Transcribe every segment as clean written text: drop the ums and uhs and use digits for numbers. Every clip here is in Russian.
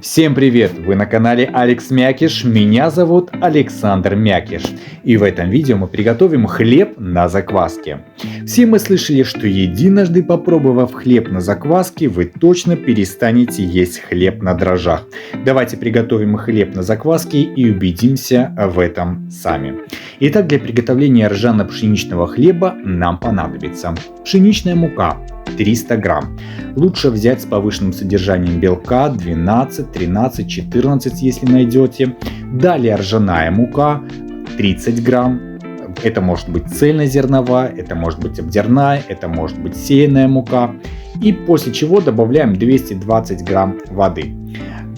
Всем привет! Вы на канале Алекс Мякиш, меня зовут Александр Мякиш. И в этом видео мы приготовим хлеб на закваске. Все мы слышали, что единожды попробовав хлеб на закваске, вы точно перестанете есть хлеб на дрожжах. Давайте приготовим хлеб на закваске и убедимся в этом сами. Итак, для приготовления ржано-пшеничного хлеба нам понадобится пшеничная мука 300 грамм. Лучше взять с повышенным содержанием белка 12, 13, 14, если найдете. Далее ржаная мука 30 грамм. Это может быть цельнозерновая, это может быть обдирная, это может быть сеянная мука. И после чего добавляем 220 грамм воды.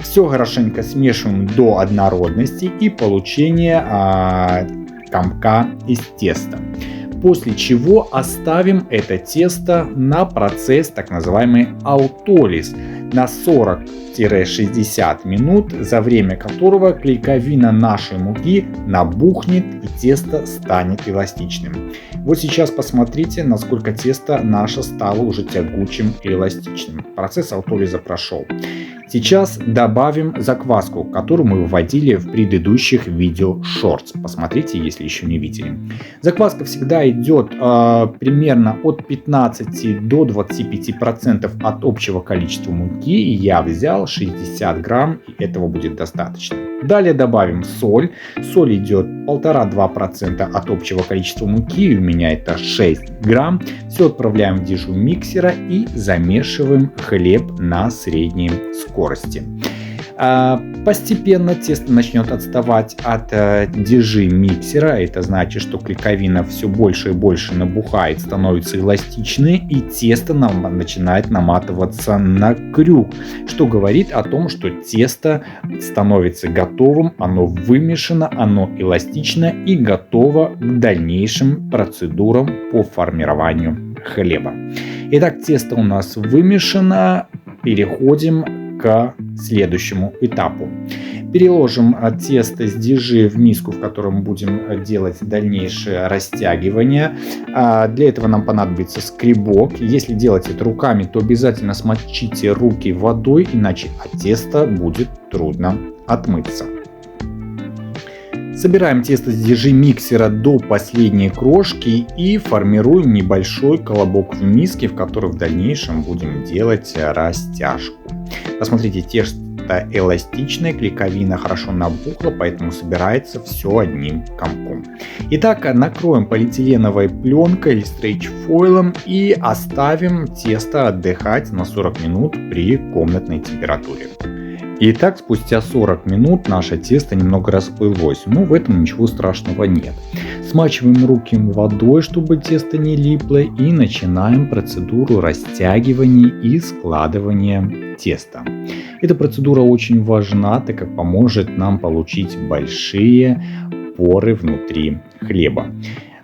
Все хорошенько смешиваем до однородности и получения комка из теста. После чего оставим это тесто на процесс так называемый аутолиз на 40-60 минут, за время которого клейковина нашей муки набухнет и тесто станет эластичным. Вот сейчас посмотрите, насколько тесто наше стало уже тягучим и эластичным. Процесс аутолиза прошел. Сейчас добавим закваску, которую мы выводили в предыдущих видео шортс. Посмотрите, если еще не видели. Закваска всегда идет примерно от 15 до 25% от общего количества муки. Я взял 60 грамм, и этого будет достаточно. Далее добавим соль. Соль идет 1,5-2% от общего количества муки. У меня это 6 грамм. Все отправляем в дежу миксера и замешиваем хлеб на средней скорости. Постепенно тесто начнет отставать от дежи миксера. Это значит, что клейковина все больше и больше набухает, становится эластичной, и тесто начинает наматываться на крюк, что говорит о том, что тесто становится готовым, оно вымешано, оно эластично и готово к дальнейшим процедурам по формированию хлеба. Итак, тесто у нас вымешано. Переходим к следующему этапу. Переложим тесто с дежи в миску, в котором будем делать дальнейшее растягивание. Для этого нам понадобится скребок. Если делать это руками, то обязательно смочите руки водой, иначе от теста будет трудно отмыться. Собираем тесто с дежи миксера до последней крошки и формируем небольшой колобок в миске, в который в дальнейшем будем делать растяжку. Посмотрите, тесто эластичное, клейковина хорошо набухла, поэтому собирается все одним комком. Итак, накроем полиэтиленовой пленкой или стрейч-фойлом и оставим тесто отдыхать на 40 минут при комнатной температуре. Итак, спустя 40 минут наше тесто немного расплылось, но в этом ничего страшного нет. Смачиваем руки водой, чтобы тесто не липло, и начинаем процедуру растягивания и складывания теста. Эта процедура очень важна, так как поможет нам получить большие поры внутри хлеба.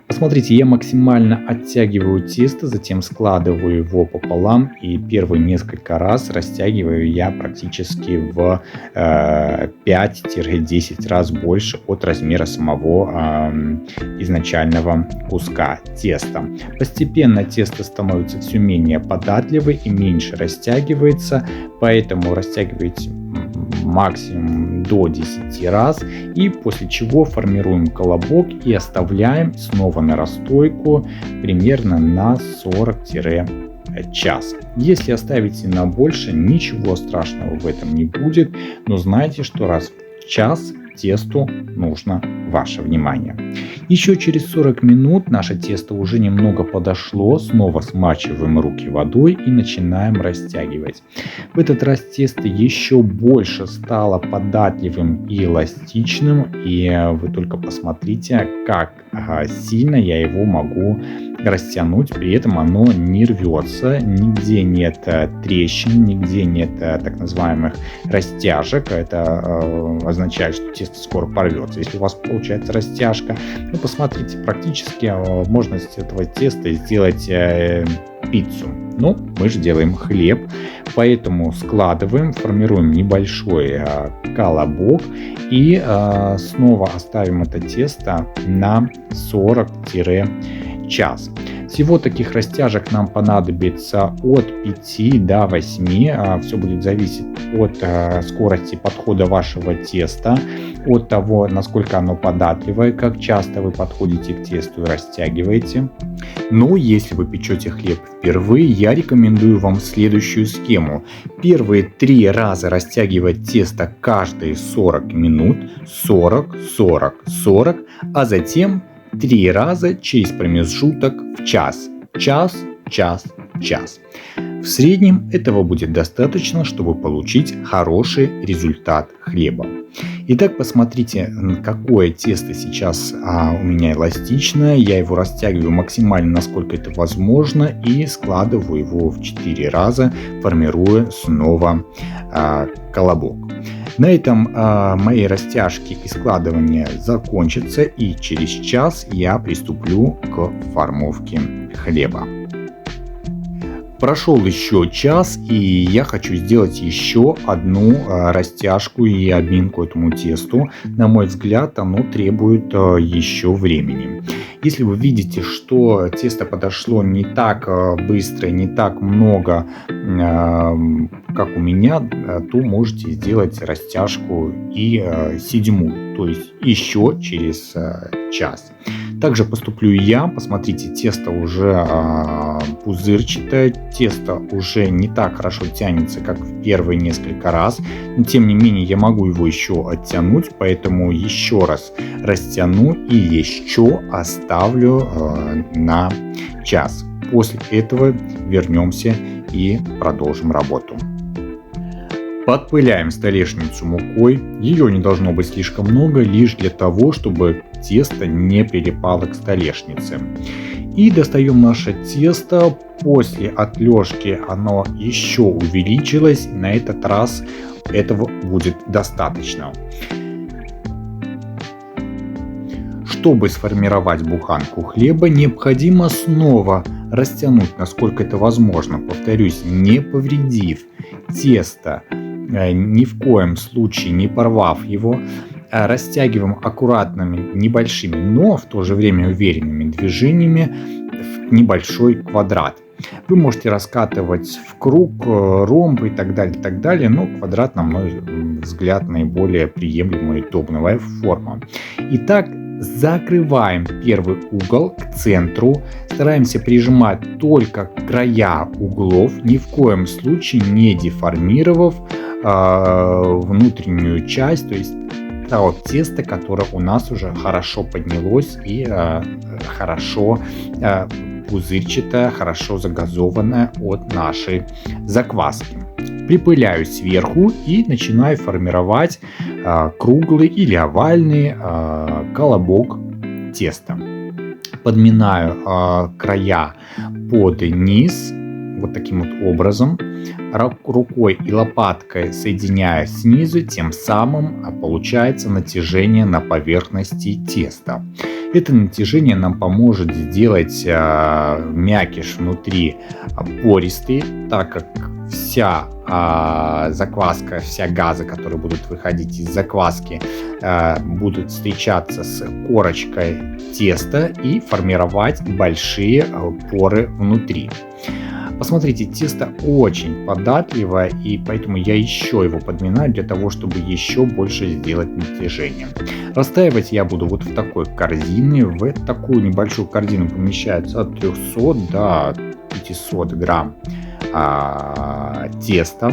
Посмотрите, я максимально оттягиваю тесто, затем складываю его пополам, и первые несколько раз растягиваю я практически в 5-10 раз больше от размера самого изначального куска теста. Постепенно тесто становится все менее податливым и меньше растягивается, поэтому растягивайте максимум до 10 раз, и после чего формируем колобок и оставляем снова на расстойку примерно на 40-час. Если оставите на больше, ничего страшного в этом не будет, но знайте, что раз в час тесту нужно ваше внимание. Еще через 40 минут наше тесто уже немного подошло, снова смачиваем руки водой и начинаем растягивать. В этот раз тесто еще больше стало податливым и эластичным, и вы только посмотрите, как сильно я его могу растянуть, при этом оно не рвется, нигде нет трещин, нигде нет так называемых растяжек. Это означает, что тесто скоро порвется. Если у вас получается растяжка, посмотрите, практически можно из этого теста сделать пиццу. Но мы же делаем хлеб, поэтому складываем, формируем небольшой колобок и снова оставим это тесто на 40-час. Всего таких растяжек нам понадобится от 5 до 8. Все будет зависеть от скорости подхода вашего теста, от того, насколько оно податливое, как часто вы подходите к тесту и растягиваете. Но если вы печете хлеб впервые, я рекомендую вам следующую схему. Первые 3 раза растягивать тесто каждые 40 минут, 40, 40, 40, а затем 3 раза через промежуток в час. Час, час, час. В среднем этого будет достаточно, чтобы получить хороший результат хлеба. Итак, посмотрите, какое тесто сейчас у меня эластичное. Я его растягиваю максимально, насколько это возможно, и складываю его в 4 раза, формируя снова колобок. На этом мои растяжки и складывания закончатся, и через час я приступлю к формовке хлеба. Прошел еще час, и я хочу сделать еще одну растяжку и обминку этому тесту. На мой взгляд, оно требует еще времени. Если вы видите, что тесто подошло не так быстро, не так много, как у меня, то можете сделать растяжку и 7, то есть еще через час. Также поступлю и я. Посмотрите, тесто уже пузырчатое, тесто уже не так хорошо тянется, как в первые несколько раз. Но тем не менее я могу его еще оттянуть, поэтому еще раз растяну и еще оставлю на час. После этого вернемся и продолжим работу. Подпыляем столешницу мукой. Ее не должно быть слишком много, лишь для того, чтобы тесто не прилипало к столешнице. И достаем наше тесто. После отлежки оно еще увеличилось. На этот раз этого будет достаточно. Чтобы сформировать буханку хлеба, необходимо снова растянуть, насколько это возможно. Повторюсь, не повредив тесто, ни в коем случае не порвав его. Растягиваем аккуратными, небольшими, но в то же время уверенными движениями в небольшой квадрат. Вы можете раскатывать в круг, ромб и так далее, но квадрат, на мой взгляд, наиболее приемлемая и удобная форма. Итак, закрываем первый угол к центру, стараемся прижимать только края углов, ни в коем случае не деформировав внутреннюю часть, то есть того теста, которое у нас уже хорошо поднялось и хорошо пузырчатое, хорошо загазованное от нашей закваски. Припыляю сверху и начинаю формировать круглый или овальный колобок теста. Подминаю края под низ вот таким вот образом. Рукой и лопаткой соединяя снизу, тем самым получается натяжение на поверхности теста. Это натяжение нам поможет сделать мякиш внутри пористый, так как вся закваска, вся газы, которые будут выходить из закваски, будут встречаться с корочкой теста и формировать большие поры внутри. Посмотрите, тесто очень податливое, и поэтому я еще его подминаю для того, чтобы еще больше сделать натяжение. Растаивать я буду вот в такой корзине. В такую небольшую корзину помещается от 300 до 500 грамм теста.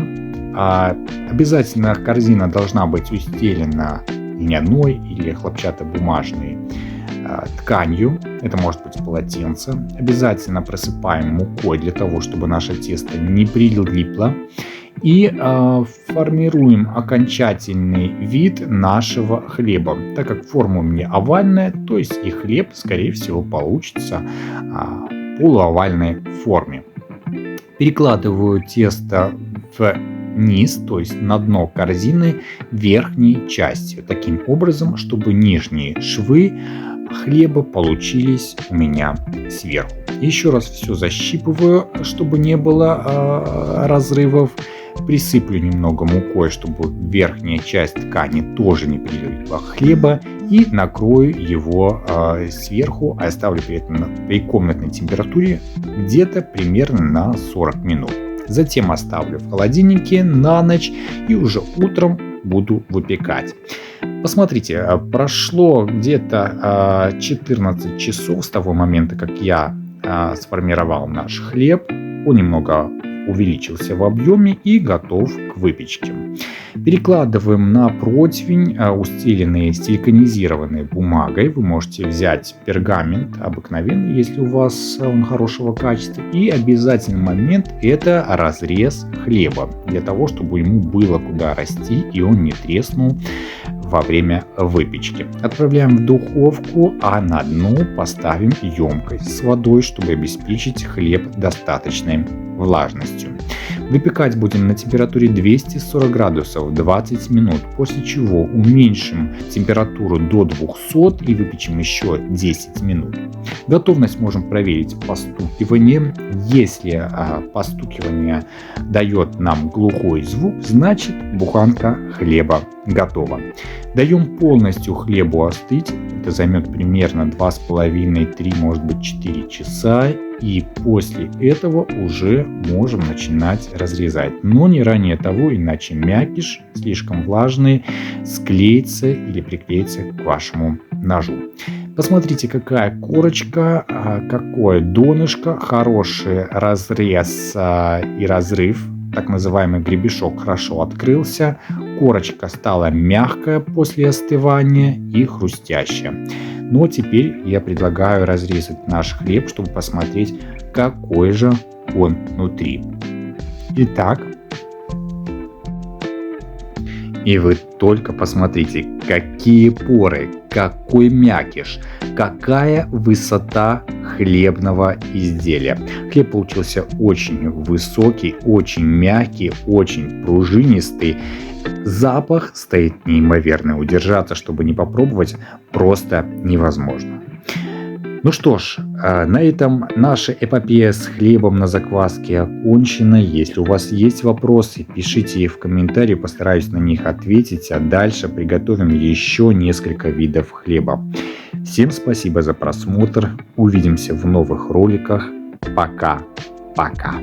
Обязательно корзина должна быть устелена льняной или хлопчатобумажной тканью, это может быть полотенце. Обязательно просыпаем мукой для того, чтобы наше тесто не прилипло. И формируем окончательный вид нашего хлеба. Так как форма у меня овальная, то есть и хлеб, скорее всего, получится в полуовальной форме. Перекладываю тесто вниз, то есть на дно корзины верхней частью. Таким образом, чтобы нижние швы хлеба получились у меня сверху. Еще раз все защипываю, чтобы не было разрывов. присыплю немного мукой, чтобы верхняя часть ткани тоже не прилипла к хлеба, и накрою его сверху, оставлю при комнатной температуре где-то примерно на 40 минут. Затем оставлю в холодильнике на ночь и уже утром буду выпекать. Посмотрите, прошло где-то 14 часов с того момента, как я сформировал наш хлеб. Он немного увеличился в объеме и готов к выпечке. Перекладываем на противень, устеленный силиконизированной бумагой. Вы можете взять пергамент обыкновенный, если у вас он хорошего качества. И обязательный момент – это разрез хлеба, для того, чтобы ему было куда расти и он не треснул во время выпечки. Отправляем в духовку, а на дно поставим емкость с водой, чтобы обеспечить хлеб достаточной влажностью. Выпекать будем на температуре 240 градусов 20 минут, после чего уменьшим температуру до 200 и выпечем еще 10 минут. Готовность можем проверить постукиванием. Если постукивание дает нам глухой звук, значит буханка хлеба готова. Даем полностью хлебу остыть. Это займет примерно 2,5-3, может быть 4 часа. И после этого уже можем начинать разрезать. Но не ранее того, иначе мякиш, слишком влажный, склеится или приклеится к вашему ножу. Посмотрите, какая корочка, какое донышко, хороший разрез и разрыв. Так называемый гребешок хорошо открылся. Корочка стала мягкая после остывания и хрустящая. Но теперь я предлагаю разрезать наш хлеб, чтобы посмотреть, какой же он внутри. Итак, и вы только посмотрите, какие поры, какой мякиш, какая высота хлебного изделия. Хлеб получился очень высокий, очень мягкий, очень пружинистый. Запах стоит неимоверный. Удержаться, чтобы не попробовать, просто невозможно. Ну что ж, на этом наша эпопея с хлебом на закваске окончена. Если у вас есть вопросы, пишите их в комментарии, постараюсь на них ответить, а дальше приготовим еще несколько видов хлеба. Всем спасибо за просмотр, увидимся в новых роликах. Пока-пока.